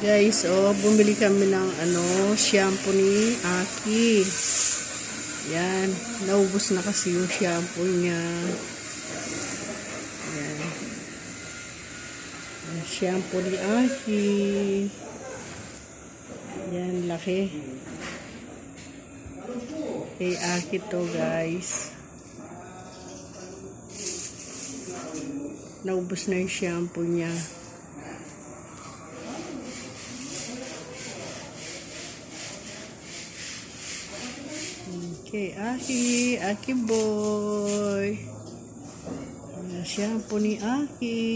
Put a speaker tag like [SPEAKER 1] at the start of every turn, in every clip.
[SPEAKER 1] Guys, bumili kami ng shampoo ni Aki. Yan, naubos na kasi yung shampoo niya. Yan. Yung shampoo ni Aki. Yan, laki. Kay Aki to, guys. Naubos na yung shampoo niya. Okay, Aki boy. Shampoo ni Aki.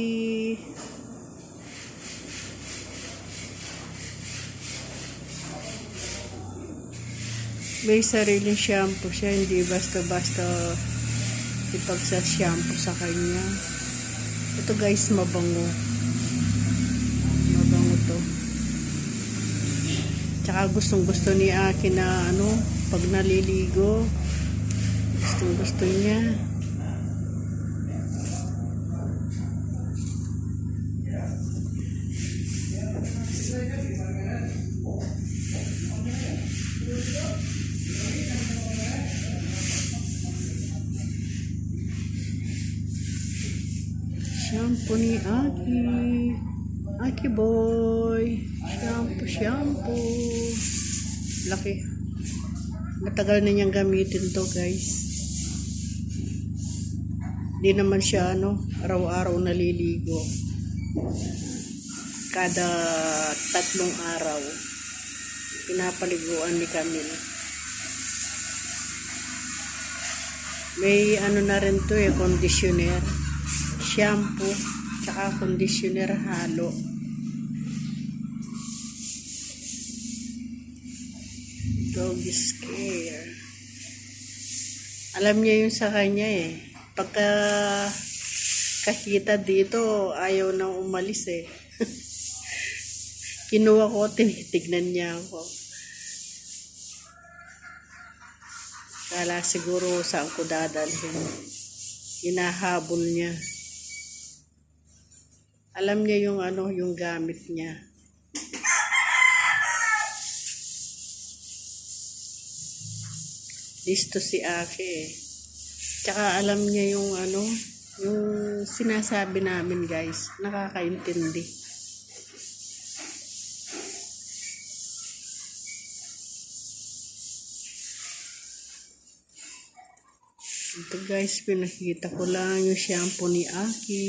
[SPEAKER 1] May sariling shampoo siya, hindi basta-basta ipagsa-shampoo sa kanya. Ito guys, mabango. Mabango to. Tsaka gustong-gusto ni Aki na pag naliligo, gustong-gusto niya. Shampoo ni Aki. Aki boy. Shampoo. Laki. Matagal na niyang gamitin to, guys. Di naman siya araw-araw naliligo. Kada 3 araw pinapaliguan ni Camille. May na rin to conditioner, shampoo, tsaka conditioner halo. Doggy scare. Alam niya yung sa kanya Pagka kakita dito, ayaw nang umalis Kinuha ko, tinitignan niya ako. Kala siguro saan ko dadalhin. Hinahabol niya. Alam niya yung yung gamit niya. Listo si Aki Tsaka alam niya yung yung sinasabi namin, guys. Nakakaintindi. Ito guys, pinakita ko lang yung shampoo ni Aki.